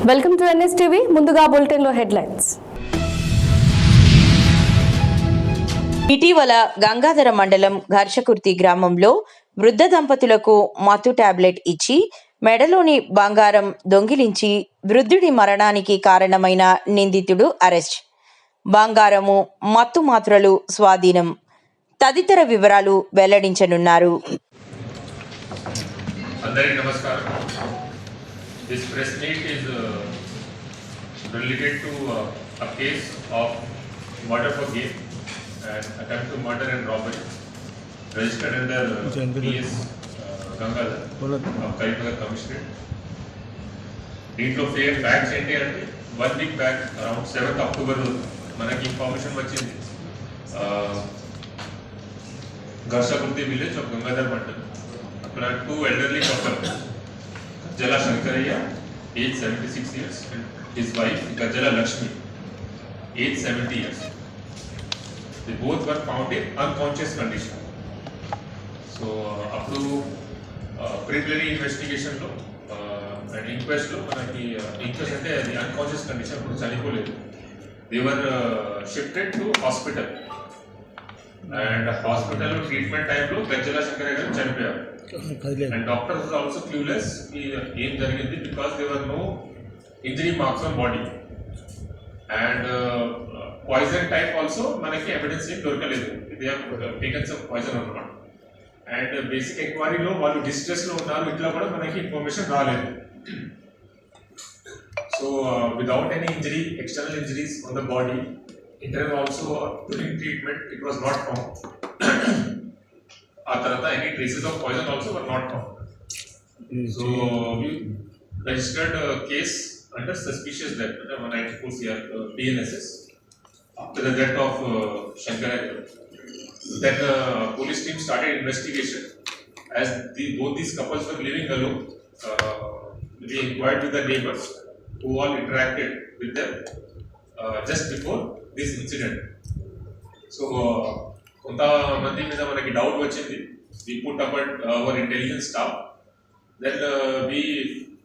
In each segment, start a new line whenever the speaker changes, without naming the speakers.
Welcome to NSTV. ముందుగా బులెటిన్లో headlines.
ఇటీవల గంగాధర మండలం ఘర్షకుర్తి గ్రామంలో వృద్ధ దంపతులకు మత్తు టాబ్లెట్ ఇచ్చి మెడలోని బంగారం దొంగిలించి వృద్ధుడి మరణానికి కారణమైన నిందితుడు అరెస్ట్. బంగారము, మత్తు మాత్రలు స్వాధీనం. తదితర వివరాలు వెల్లడించనున్నారు.
అందరికీ నమస్కారం. This press meet is related to a case of murder for gain and attempt to murder and robbery registered under PS Gangadhar of Karimnagar Commissionerate. దీంట్లో ఫేర్ ఫ్యాక్ట్స్ ఏంటి అంటే 1 week back around 7th October మనకి information వచ్చింది. Garshakurthi village of Gangadhar mandal. అక్కడ 2 elderly couple, Gajala Shankaraya, age 76 years, and his wife Gajala Lakshmi, age 70 years. They both were found in unconscious condition. So, up to preliminary investigation lo and inquest lo manaki inquest ante the unconscious condition appudu chanipoledu. They were shifted to hospital. And hospital treatment time lo Gajala Shankaraya garu chanipoyaru. And doctors were also clueless in jarigindi because there were no injury marks on body. And poison type also manaki evidence em dorkaledu. They have taken some poison or not. And basic inquiry lo vallu distress lo unnaru itla kuda manaki information raaledu. So without any injury, external injuries on the body, internal also during treatment it was not found. Any traces of poison also were not found. So we registered a case under suspicious death under 194 CR PNSS after the death of Shankaraya. Then the police team started investigation. As both these couples were living alone, we inquired with the neighbors who all interacted with them just before this incident. So కొంతమంది మీద మనకి doubt వచ్చింది. We put up our intelligence staff. Then we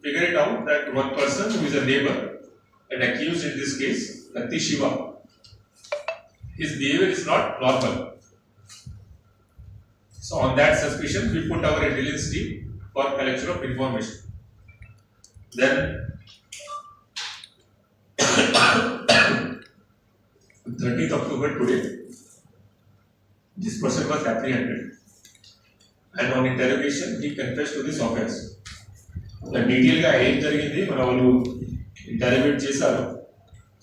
figure it out that one person who is a neighbor and accused in this case, Katti Shiva, his behavior is not normal. So on that suspicion, we put our intelligence team for collection of information. Then 30th October today, this person was apprehended, and on interrogation he confessed to this offense. The detail ga em jarigindi mana vallu interrogate chesaru.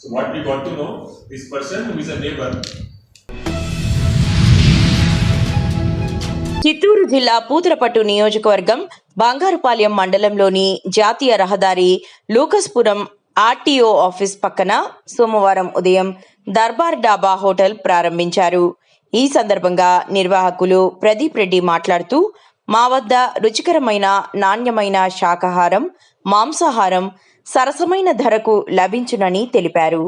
So what we got to know, this person who is a neighbor.
Chittoor జిల్లా పూతలపట్టు నియోజకవర్గం బంగారుపాలెం మండలంలోని జాతీయ రహదారి లూకస్పురం RTO office పక్కన సోమవారం ఉదయం దర్బార్ డాబా hotel ప్రారంభించారు. ఈ సందర్భంగా నిర్వాహకులు ప్రదీప్ రెడ్డి మాట్లాడుతూ, మా వద్ద రుచికరమైన నాణ్యమైన శాకాహారం, మాంసాహారం సరసమైన ధరకు లభించునని తెలిపారు.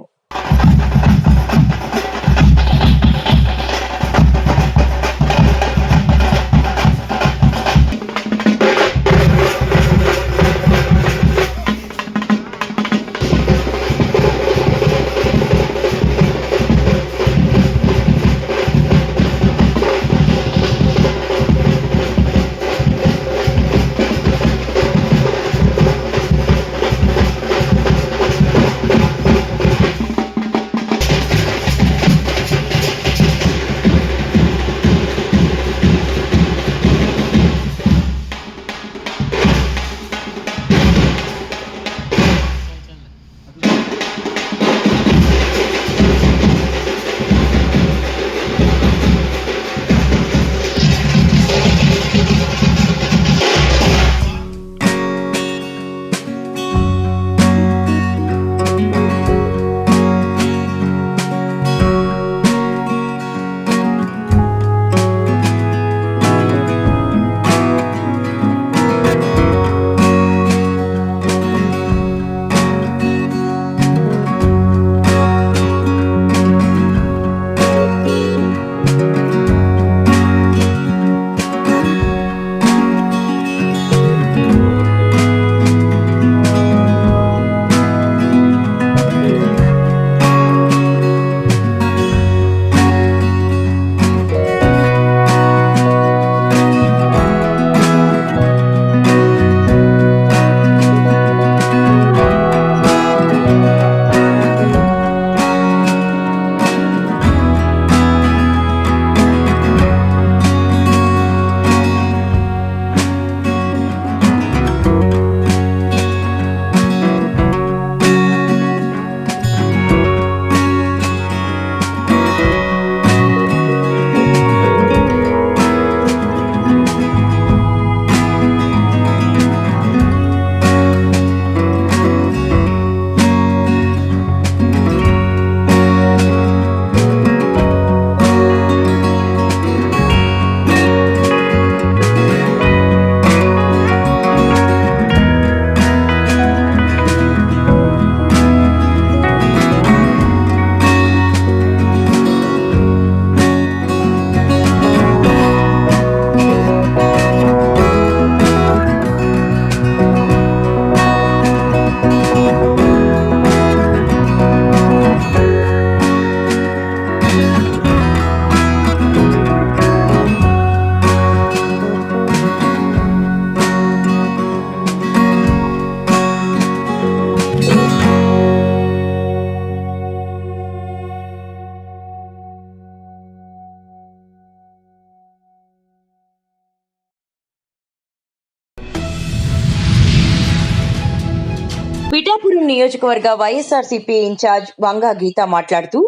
పిఠాపురం నియోజకవర్గ వైఎస్ఆర్సీపీ ఇన్ఛార్జ్ వంగా గీత మాట్లాడుతూ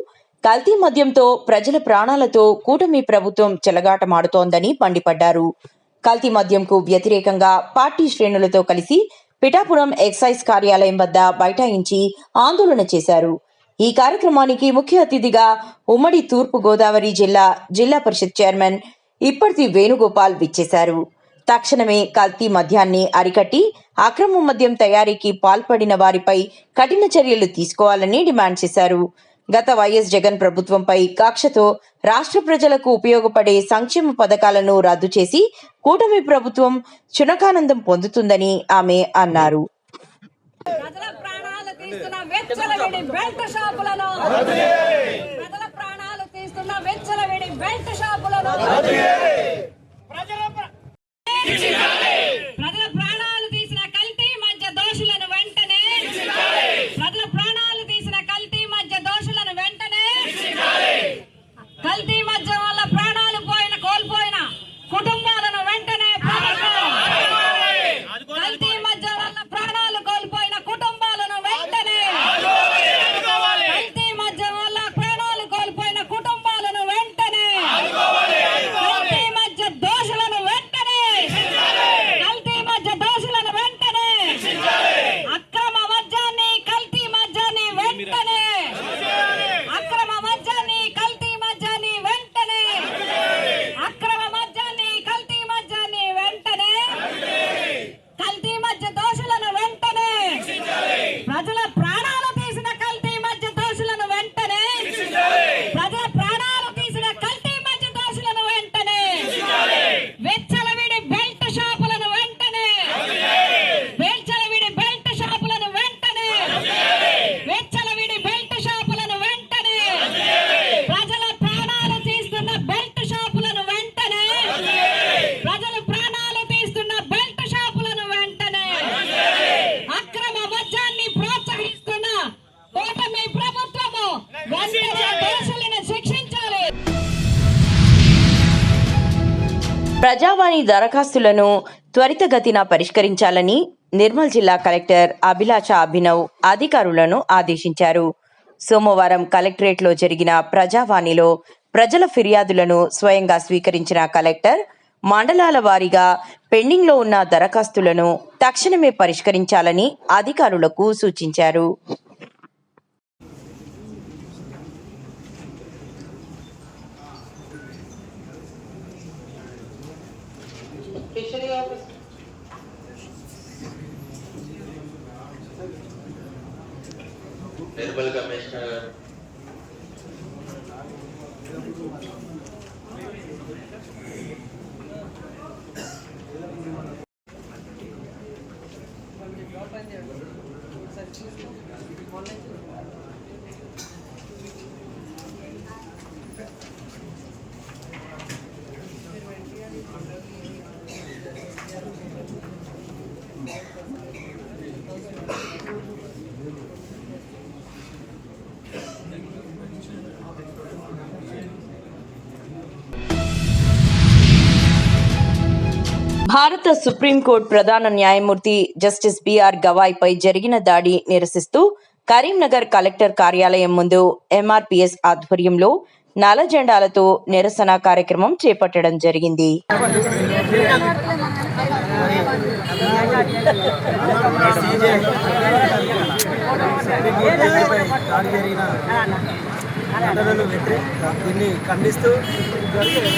కల్తీ మద్యంతో ప్రజల ప్రాణాలతో కూటమి ప్రభుత్వం చెలగాటమాడుతోందని మండిపడ్డారు. కల్తీ మద్యంకు వ్యతిరేకంగా పార్టీ శ్రేణులతో కలిసి పిఠాపురం ఎక్సైజ్ కార్యాలయం వద్ద బైఠాయించి ఆందోళన చేశారు. ఈ కార్యక్రమానికి ముఖ్య అతిథిగా ఉమ్మడి తూర్పు గోదావరి జిల్లా పరిషత్ చైర్మన్ ఇప్పటి వేణుగోపాల్ విచ్చేశారు. తక్షణమే కల్తీ మద్యాన్ని అరికట్టి అక్రమ మద్యం తయారీకి పాల్పడిన వారిపై కఠిన చర్యలు తీసుకోవాలని డిమాండ్ చేశారు. గత వైఎస్ జగన్ ప్రభుత్వంపై కక్షతో రాష్ట్ర ప్రజలకు ఉపయోగపడే సంక్షేమ పథకాలను రద్దు చేసి కూటమి ప్రభుత్వం చునకానందం పొందుతుందని ఆమె అన్నారు.
ప్రజల ప్రాణాలు తీస్తున్న వెచ్చలవిడి బెల్ట్ షాపులను ప్రజల ప్రాణాలు తీస్తున్న వెచ్చలవిడి బెల్ట్ షాపులను ప్రజల ప్రాణాలు తీసిన కల్తీ మధ్య దోషులను వెంటనే ప్రజల ప్రాణాలు తీసిన కల్తీ మధ్య దోషులను వెంటనే కల్తీ మధ్య వల్ల ప్రాణాలు కోల్పోయిన కుటుంబాలను వెంటనే కల్తీ మధ్య వల్ల ప్రాణాలు కోల్పోయిన కుటుంబాలను వెంటనే కల్తీ మధ్య వల్ల ప్రాణాలు కోల్పోయిన కుటుంబాలను వెంటనే కల్తీ మధ్య దోషులను వెంటనే కల్తీ మధ్య దోషులను వెంటనే అక్రమ మద్యాన్ని కల్తీ మద్యాన్ని వెంటనే అక్రమ మద్యాన్ని కల్తీ మద్యాన్ని వెంటనే అక్రమ మద్యాన్ని కల్తీ మద్యాన్ని వెంటనే కల్తీ మధ్య దోషులను వెంటనే ప్రజల ప్రాణాలు తీసిన కల్తీ మధ్య దోషులను వెంటనే ప్రజల ప్రాణాలు తీసిన కల్తీ మధ్య దోషులను వెంటనే వెచ్చలవిడి బెల్ట్ షాపులను వెంటనే వెచ్చలవిడి బెల్ట్ షాపులను వెంటనే వెచ్చలవిడి బెల్ట్ షాపులను వెంటనే ప్రజల ప్రాణాలు తీస్తున్న బెల్ట్ షాపులను వెంటనే ప్రజల ప్రాణాలు తీస్తున్న బెల్ట్ షాపులను వెంటనే అక్రమ మద్యాన్ని ప్రోత్సహిస్తున్న కూటమి ప్రభుత్వము వెంటనే దోషులను శిక్షించాలి.
ప్రజావాణి దరఖాస్తులను త్వరితగతిన పరిష్కరించాలని నిర్మల్ జిల్లా కలెక్టర్ అభిలాష అభినవ్ అధికారులను ఆదేశించారు. సోమవారం కలెక్టరేట్లో జరిగిన ప్రజావాణిలో ప్రజల ఫిర్యాదులను స్వయంగా స్వీకరించిన కలెక్టర్ మండలాల వారీగా పెండింగ్లో ఉన్న దరఖాస్తులను తక్షణమే పరిష్కరించాలని అధికారులకు సూచించారు.
నిర్మల్ కమిషనర్
భారత సుప్రీంకోర్టు ప్రధాన న్యాయమూర్తి జస్టిస్ బిఆర్ గవాయ్పై జరిగిన దాడి నిరసిస్తూ కరీంనగర్ కలెక్టర్ కార్యాలయం ముందు ఎంఆర్పీఎస్ ఆధ్వర్యంలో నల్ల జెండాలతో నిరసన కార్యక్రమం చేపట్టడం జరిగింది.
దీన్ని ఖండిస్తూ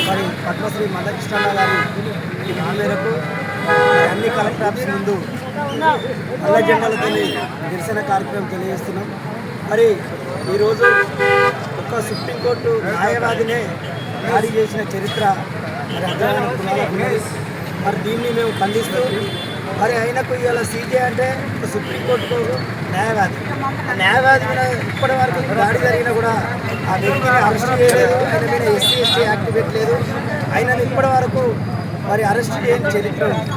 మరి పద్మశ్రీ మదకృష్ణ గారి ఆ మేరకు అన్ని కలెక్టర్ ఆఫీస్ ముందు నల్ల జెండాలతో నిరసన కార్యక్రమం తెలియజేస్తున్నాం. మరి ఈరోజు ఒక సుప్రీంకోర్టు న్యాయవాదినే దాడి చేసిన చరిత్ర మరి అగ్రవర్ణ కులాలకు ఉన్నది. మరి దీన్ని మేము ఖండిస్తూ మరి ఆయనకు ఇవాళ సీజే అంటే సుప్రీంకోర్టుకు న్యాయవాది మీద ఇప్పటి వరకు దాడి జరిగినా కూడా ఆ వ్యక్తిని అరెస్ట్ చేయలేదు. ఆయన మీద ఎస్సీ ఎస్టీ యాక్ట్ పెట్టలేదు. ఆయనను ఇప్పటి వరకు మరి అరెస్ట్ చేయని చరిత్ర ఉంది.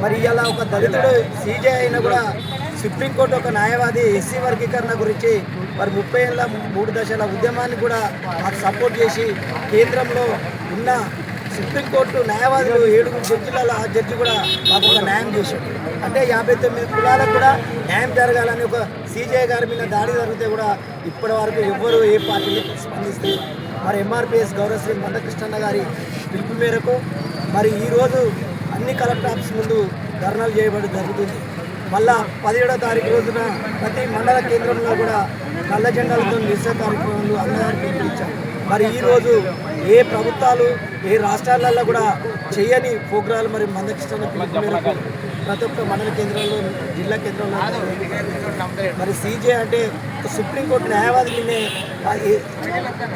మరి ఇవాళ ఒక దళితుడు సీజే అయినా కూడా సుప్రీంకోర్టు ఒక న్యాయవాది ఎస్సీ వర్గీకరణ గురించి మరి 30 ఏళ్ళ 3 దశల ఉద్యమాన్ని కూడా మాకు సపోర్ట్ చేసి కేంద్రంలో ఉన్న సుప్రీంకోర్టు న్యాయవాదులు 7 జడ్జిల జడ్జి కూడా మాకు ఒక న్యాయం చేశాడు. అంటే 59 కులాలకు కూడా న్యాయం జరగాలని ఒక సీజే గారి మీద దాడి జరిగితే కూడా ఇప్పటి వరకు ఎవ్వరూ ఏ పార్టీ స్పందిస్తే మరి ఎంఆర్పిఎస్ గౌరవశ్రీ మందకృష్ణన్న గారి పిలుపు మేరకు మరి ఈరోజు అన్ని కలెక్టర్ ఆఫీస్ ముందు ధర్నాలు చేయబడి జరుగుతుంది. మళ్ళా 17వ తారీఖు రోజున ప్రతి మండల కేంద్రంలో కూడా నల్ల జెండాలతో నిరసన కార్యక్రమాలు అన్నగారు పిలుపునిచ్చారు. మరి ఈరోజు ఏ ప్రభుత్వాలు ఏ రాష్ట్రాలలో కూడా చేయని ప్రోగ్రాలు మరి మందకృష్ణ పిలుపు మేరకు ప్రతి ఒక్క మండల కేంద్రంలో జిల్లా కేంద్రంలో మరి సీజే అంటే సుప్రీంకోర్టు న్యాయవాది నిన్నే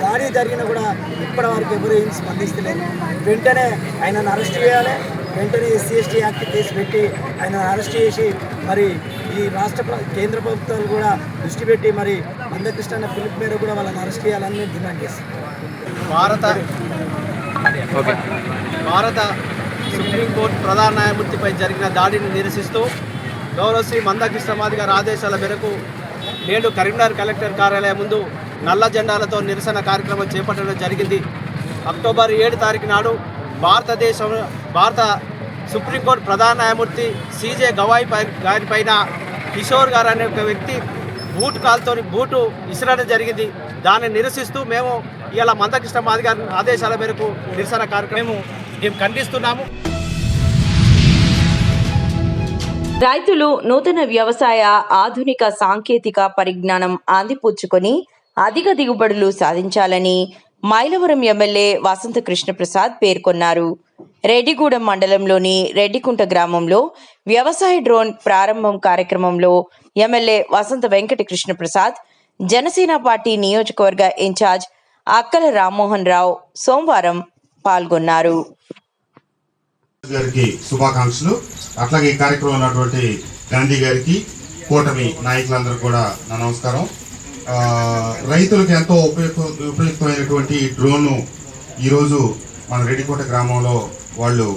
దాడి జరిగినా కూడా ఇప్పటి వరకు ఎవరు ఏం స్పందిస్తలేదు. వెంటనే ఆయనను అరెస్ట్ చేయాలి, వెంటనే SC/ST యాక్ట్ కేసు పెట్టి ఆయనను అరెస్ట్ చేసి మరి ఈ కేంద్ర ప్రభుత్వాలు కూడా దృష్టి పెట్టి మరి మందకృష్ణ పిలుపు మేరకు కూడా వాళ్ళని అరెస్ట్ చేయాలని మేము డిమాండ్ చేస్తాం.
భారత సుప్రీంకోర్టు ప్రధాన న్యాయమూర్తిపై జరిగిన దాడిని నిరసిస్తూ గౌరవశ్రీ మందకృష్ణ మాదిగ గారి ఆదేశాల మేరకు నేడు కరీంనగర్ కలెక్టర్ కార్యాలయం ముందు నల్ల జెండాలతో నిరసన కార్యక్రమం చేపట్టడం జరిగింది. అక్టోబర్ 7 తారీఖు నాడు భారత సుప్రీంకోర్టు ప్రధాన న్యాయమూర్తి సీజే గవాయి గారిపైన కిషోర్ గారు అనే ఒక వ్యక్తి బూటు ఇసరడం జరిగింది. దాన్ని నిరసిస్తూ మేము ఇలా మందకృష్ణ మాదిగ గారి ఆదేశాల మేరకు నిరసన కార్యక్రమం మేము ఖండిస్తున్నాము.
రైతులు నూతన వ్యవసాయ ఆధునిక సాంకేతిక పరిజ్ఞానం అందిపుచ్చుకొని అధిక దిగుబడులు సాధించాలని మైలవరం ఎమ్మెల్యే వసంత కృష్ణప్రసాద్ పేర్కొన్నారు. రెడ్డిగూడెం మండలంలోని రెడ్డికుంట గ్రామంలో వ్యవసాయ డ్రోన్ ప్రారంభం కార్యక్రమంలో ఎమ్మెల్యే వసంత వెంకట కృష్ణప్రసాద్, జనసేన పార్టీ నియోజకవర్గ ఇన్ఛార్జ్ అక్కల రామ్మోహన్ రావు సోమవారం పాల్గొన్నారు.
గారికి శుభాకాంక్షలు. అట్లాగే ఈ కార్యక్రమంలో ఉన్నటువంటి గాంధీ గారికి, కూటమి నాయకులందరూ కూడా నా నమస్కారం. రైతులకు ఎంతో ఉపయుక్తమైనటువంటి డ్రోన్ ఈరోజు మన రెడ్డికోట గ్రామంలో వాళ్ళు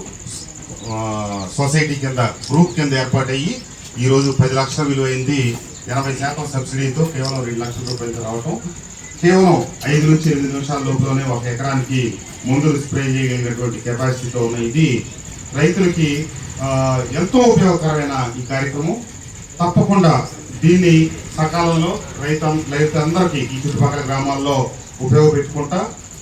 సొసైటీ కింద గ్రూప్ కింద ఏర్పాటయ్యి ఈరోజు 10 లక్షల విలువైంది 80% సబ్సిడీతో కేవలం 2 లక్షల రూపాయలతో రావటం, కేవలం 5 నుంచి 8 నిమిషాల లోపలనే 1 ఎకరానికి మందులు స్ప్రే చేయగలిగినటువంటి కెపాసిటీతో ఉన్న ఇది రైతులకి ఎంతో ఉపయోగకరమైన ఈ కార్యక్రమం. తప్పకుండా దీన్ని సకాలంలో రైతులందరికీ ఈ చుట్టుపక్కల గ్రామాల్లో ఉపయోగపెట్టుకుంటా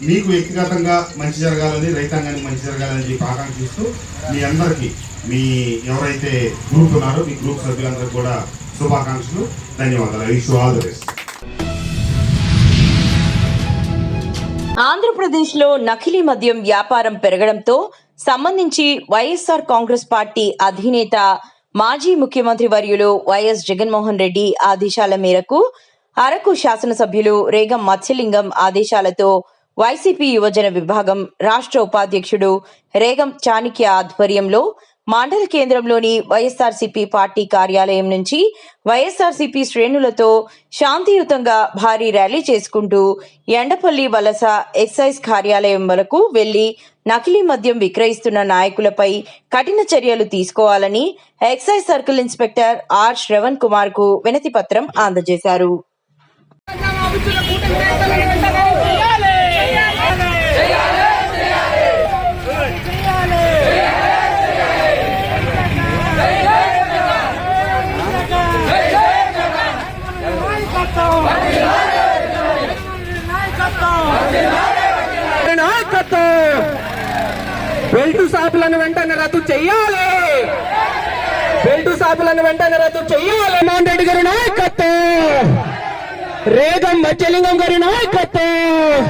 మీకు వ్యక్తిగతంగా మంచి జరగాలని, రైతాంగానికి మంచి జరగాలని చెప్పి ఆకాంక్షిస్తూ మీ అందరికీ, మీ ఎవరైతే గ్రూప్ ఉన్నారో మీ గ్రూప్ సభ్యులందరికీ కూడా శుభాకాంక్షలు, ధన్యవాదాలు. I wish you all the best.
ఆంధ్రప్రదేశ్లో నకిలీ మద్యం వ్యాపారం పెరగడంతో సంబంధించి వైఎస్ఆర్ కాంగ్రెస్ పార్టీ అధినేత మాజీ ముఖ్యమంత్రి వర్యులు వైఎస్ జగన్మోహన్ రెడ్డి ఆదేశాల మేరకు అరకు శాసనసభ్యులు రేగం మత్స్యలింగం ఆదేశాలతో వైసీపీ యువజన విభాగం రాష్ట్ర ఉపాధ్యక్షుడు రేగం చాణిక్య ఆధ్వర్యంలో మండల కేంద్రంలోని వైఎస్ఆర్సీపీ పార్టీ కార్యాలయం నుంచి వైఎస్ఆర్సీపీ శ్రేణులతో శాంతియుతంగా భారీ ర్యాలీ చేసుకుంటూ ఎండపల్లి వలస ఎక్సైజ్ కార్యాలయం వరకు వెళ్లి నకిలీ మద్యం విక్రయిస్తున్న నాయకులపై కఠిన చర్యలు తీసుకోవాలని excise circle inspector R Shravan Kumar కు వినతి పత్రం అందజేశారు.
బెల్టు షాపులను వెంటనే రద్దు చెయ్యాలి. బెల్టు షాపులను వెంటనే రద్దు చెయ్యాలి. జగన్మోహన్ రెడ్డి గారి నాయకత్వం, రేగం మత్స్యలింగం గారి నాయకత్వం,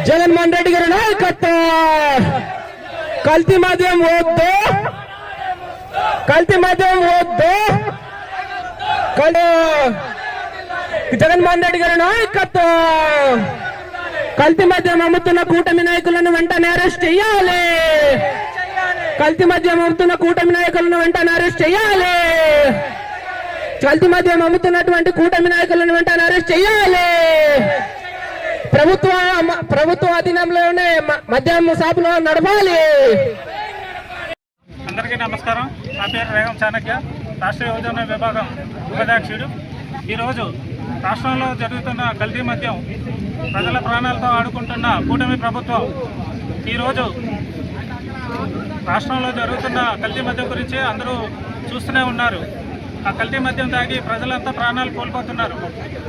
జగన్మోహన్ రెడ్డి గారి నాయకత్వం. కల్తీ మద్యం వద్దు, కల్తీ మద్యం వద్దు. జగన్మోహన్ రెడ్డి గారి నాయకత్వం. కల్తీ మద్యం అమ్ముతున్న కూటమి నాయకులను వెంటనే అరెస్ట్ చేయాలి. కల్తీ మద్యం అమ్ముతున్న కూటమి నాయకులను వెంటనే అరెస్ట్ చేయాలి. కల్తీ మద్యం అమ్ముతున్నటువంటి కూటమి నాయకులను వెంటనే అరెస్ట్ చేయాలి. ప్రభుత్వ అధీనంలోనే మద్యం షాపులు నడపాలి.
అందరికీ నమస్కారం. నా పేరు రేగం చాణక్య, రాష్ట్ర యువజన విభాగం ఉపాధ్యక్షుడు. ఈరోజు రాష్ట్రంలో జరుగుతున్న కల్తీ మద్యం, ప్రజల ప్రాణాలతో ఆడుకుంటున్న కూటమి ప్రభుత్వం ఈరోజు రాష్ట్రంలో జరుగుతున్న కల్తీ మద్యం గురించి అందరూ చూస్తూనే ఉన్నారు. ఆ కల్తీ మద్యం తాగి ప్రజలంతా ప్రాణాలు కోల్పోతున్నారు.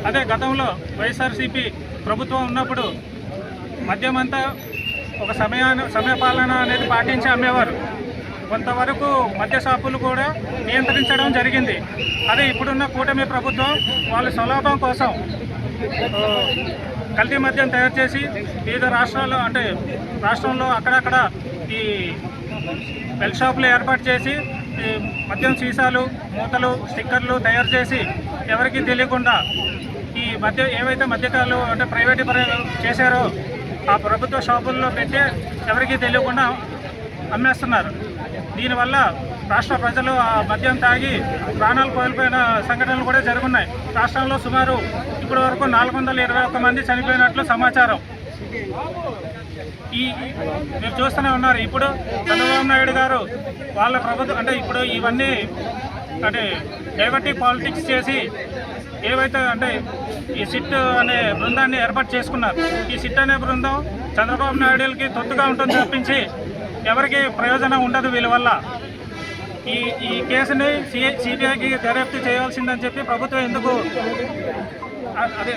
అదే గతంలో వైఎస్ఆర్సీపీ ప్రభుత్వం ఉన్నప్పుడు మద్యం అంతా ఒక సమయపాలన అనేది పాటించి అమ్మేవారు. కొంతవరకు మద్య షాపులు కూడా నియంత్రించడం జరిగింది. అదే ఇప్పుడున్న కూటమి ప్రభుత్వం వాళ్ళ స్వలాభం కోసం కల్తీ మద్యం తయారు చేసి వివిధ రాష్ట్రాల్లో అంటే రాష్ట్రంలో అక్కడక్కడ ఈ బెల్ షాపులు ఏర్పాటు చేసి ఈ మద్యం సీసాలు, మూతలు, స్టిక్కర్లు తయారు చేసి ఎవరికీ తెలియకుండా ఈ ఏవైతే మద్యకాలు అంటే ప్రైవేట్ చేశారో ఆ ప్రభుత్వ షాపుల్లో పెట్టి ఎవరికీ తెలియకుండా అమ్మేస్తున్నారు. దీనివల్ల రాష్ట్ర ప్రజలు ఆ మద్యం తాగి ప్రాణాలు కోల్పోయిన సంఘటనలు కూడా జరుగున్నాయి. రాష్ట్రంలో సుమారు ఇప్పటి వరకు 421 మంది చనిపోయినట్లు సమాచారం. మీరు చూస్తూనే ఉన్నారు. ఇప్పుడు చంద్రబాబు నాయుడు గారు వాళ్ళ ప్రభుత్వం అంటే ఇప్పుడు ఇవన్నీ అంటే డైవర్టివ్ పాలిటిక్స్ చేసి ఏవైతే అంటే ఈ సిట్ అనే బృందాన్ని ఏర్పాటు చేసుకున్నారు. ఈ సిట్ అనే బృందం చంద్రబాబు నాయుడుకి తొత్తుగా ఉంటుంది తప్పించి ఎవరికి ప్రయోజనం ఉండదు. వీళ్ళ వల్ల ఈ కేసుని సిబిఐకి దర్యాప్తు చేయాల్సిందని చెప్పి ప్రభుత్వం ఎందుకు అదే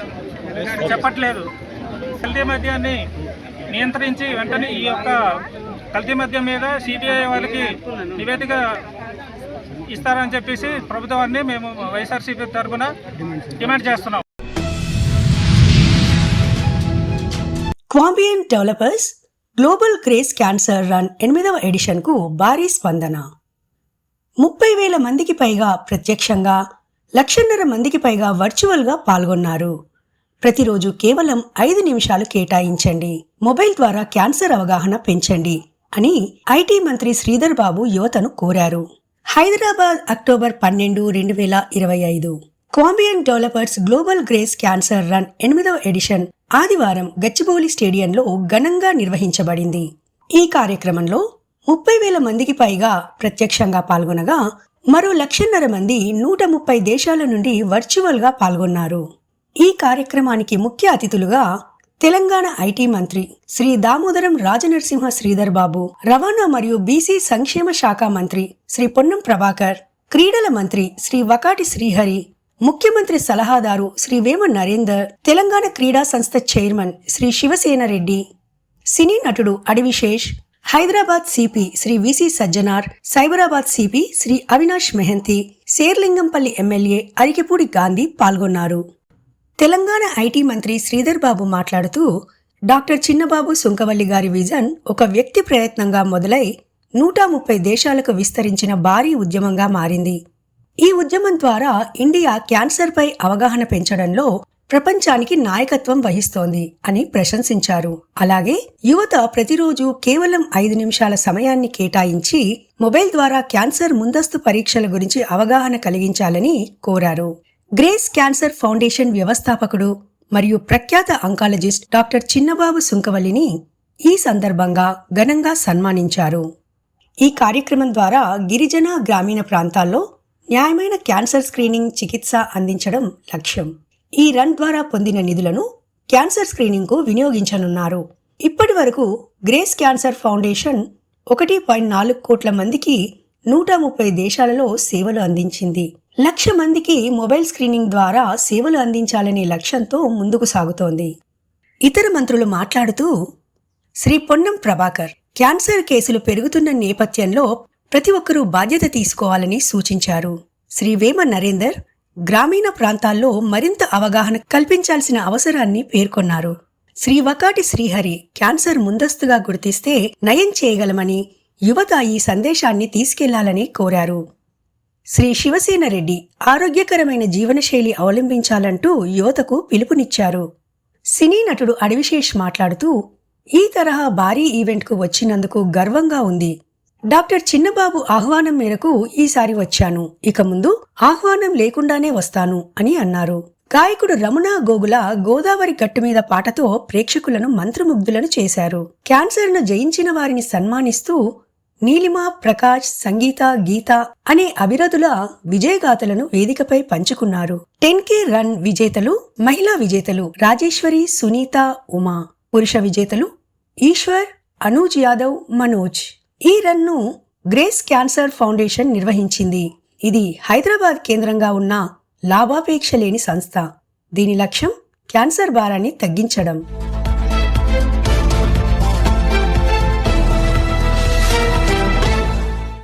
చెప్పట్లేదు. కల్తీ మద్యాన్ని నియంత్రించి వెంటనే ఈ యొక్క కల్తీ మద్యం మీద సిబిఐ వాళ్ళకి నివేదిక ఇస్తారని చెప్పేసి ప్రభుత్వాన్ని మేము వైఎస్ఆర్సీపీ తరఫున డిమాండ్ చేస్తున్నాం.
క్వాంబియన్ developers global grace cancer run 8వ ఎడిషన్కు భారీ స్పందన. 30,000 మందికి పైగా ప్రత్యక్షంగా, 1,50,000 మందికి పైగా వర్చువల్గా పాల్గొన్నారు. ప్రతిరోజు కేవలం 5 నిమిషాలు కేటాయించండి. మొబైల్ ద్వారా క్యాన్సర్ అవగాహన పెంచండి అని ఐటీ మంత్రి శ్రీధర్ బాబు యువతను కోరారు. హైదరాబాద్ అక్టోబర్ 12, 2025. క్వాంబియన్ developers global grace cancer run 8వ ఎడిషన్ ఆదివారం గచ్చిబౌలి స్టేడియంలో ఘనంగా నిర్వహించబడింది. ఈ కార్యక్రమంలో 30,000 మందికి పైగా ప్రత్యక్షంగా పాల్గొనగా మరో 1,50,000 మంది 130 దేశాల నుండి వర్చువల్గా పాల్గొన్నారు. ఈ కార్యక్రమానికి ముఖ్య అతిథులుగా తెలంగాణ ఐటీ మంత్రి శ్రీ దామోదరం రాజనరసింహ శ్రీధర్ బాబు, రవాణా మరియు బీసీ సంక్షేమ శాఖ మంత్రి శ్రీ పొన్నం ప్రభాకర్, క్రీడల మంత్రి శ్రీ వకాటి శ్రీహరి, ముఖ్యమంత్రి సలహాదారు శ్రీ వేమ నరేందర్, తెలంగాణ క్రీడా సంస్థ చైర్మన్ శ్రీ శివసేన రెడ్డి, సినీ నటుడు Adivi Sesh, Hyderabad CP Shri VC Sajjanar, Cyberabad CP Shri Avinash Mohanty, Serilingampally MLA Arekapudi Gandhi పాల్గొన్నారు. తెలంగాణ ఐటీ మంత్రి శ్రీధర్ బాబు మాట్లాడుతూ, డాక్టర్ చిన్నబాబు సుంకవల్లి గారి విజన్ ఒక వ్యక్తి ప్రయత్నంగా మొదలై 130 దేశాలకు విస్తరించిన భారీ ఉద్యమంగా మారింది. ఈ ఉద్యమం ద్వారా ఇండియా క్యాన్సర్పై అవగాహన పెంచడంలో ప్రపంచానికి నాయకత్వం వహిస్తోంది అని ప్రశంసించారు. అలాగే యువత ప్రతిరోజు కేవలం 5 నిమిషాల సమయాన్ని కేటాయించి మొబైల్ ద్వారా క్యాన్సర్ ముందస్తు పరీక్షల గురించి అవగాహన కలిగించాలని కోరారు. గ్రేస్ క్యాన్సర్ ఫౌండేషన్ వ్యవస్థాపకుడు మరియు ప్రఖ్యాత అంకాలజిస్ట్ డాక్టర్ చిన్నబాబు సుంకవల్లిని ఈ సందర్భంగా ఘనంగా సన్మానించారు. ఈ కార్యక్రమం ద్వారా గిరిజన, గ్రామీణ ప్రాంతాల్లో న్యాయమైన క్యాన్సర్ స్క్రీనింగ్, చికిత్స అందించడం లక్ష్యం. ఈ రన్ ద్వారా పొందిన నిధులను క్యాన్సర్ స్క్రీనింగ్కు వినియోగించనున్నారు. ఇప్పటి వరకు గ్రేస్ క్యాన్సర్ ఫౌండేషన్ 1.4 కోట్ల మందికి 130 దేశాలలో సేవలు అందించింది. 1,00,000 మందికి మొబైల్ స్క్రీనింగ్ ద్వారా సేవలు అందించాలనే లక్ష్యంతో ముందుకు సాగుతోంది. ఇతర మంత్రులు మాట్లాడుతూ, శ్రీ పొన్నం ప్రభాకర్ క్యాన్సర్ కేసులు పెరుగుతున్న నేపథ్యంలో ప్రతి ఒక్కరూ బాధ్యత తీసుకోవాలని సూచించారు. శ్రీ వేమ నరేందర్ గ్రామీణ ప్రాంతాల్లో మరింత అవగాహన కల్పించాల్సిన అవసరాన్ని పేర్కొన్నారు. శ్రీ వకాటి శ్రీహరి క్యాన్సర్ ముందస్తుగా గుర్తిస్తే నయం చేయగలమని యువత ఈ సందేశాన్ని తీసుకెళ్లాలని కోరారు. శ్రీ శివసేన రెడ్డి ఆరోగ్యకరమైన జీవనశైలి అవలంబించాలంటూ యువతకు పిలుపునిచ్చారు. సినీ నటుడు అడివిశేష్ మాట్లాడుతూ, ఈ తరహా భారీ ఈవెంట్కు వచ్చినందుకు గర్వంగా ఉంది. డాక్టర్ చిన్నబాబు ఆహ్వానం మేరకు ఈసారి వచ్చాను, ఇక ముందు ఆహ్వానం లేకుండానే వస్తాను అని అన్నారు. గాయకుడు రమణ గోగుల గోదావరి గట్టు మీద పాటతో ప్రేక్షకులను మంత్రముగ్ధులను చేశారు. క్యాన్సర్ను జయించిన వారిని సన్మానిస్తూ నీలిమ, ప్రకాష్, సంగీత, గీత అనే అభిరథుల విజయగాథలను వేదికపై పంచుకున్నారు. 10K రన్ విజేతలు, మహిళా విజేతలు రాజేశ్వరి, సునీత, ఉమా, పురుష విజేతలు ఈశ్వర్, అనూజ్ యాదవ్, మనోజ్. ఈ రన్ను గ్రేస్ క్యాన్సర్ ఫౌండేషన్ నిర్వహించింది. ఇది హైదరాబాద్ కేంద్రంగా ఉన్న లాభాపేక్ష లేని సంస్థ. దీని లక్ష్యం క్యాన్సర్ భారాన్ని తగ్గించడం.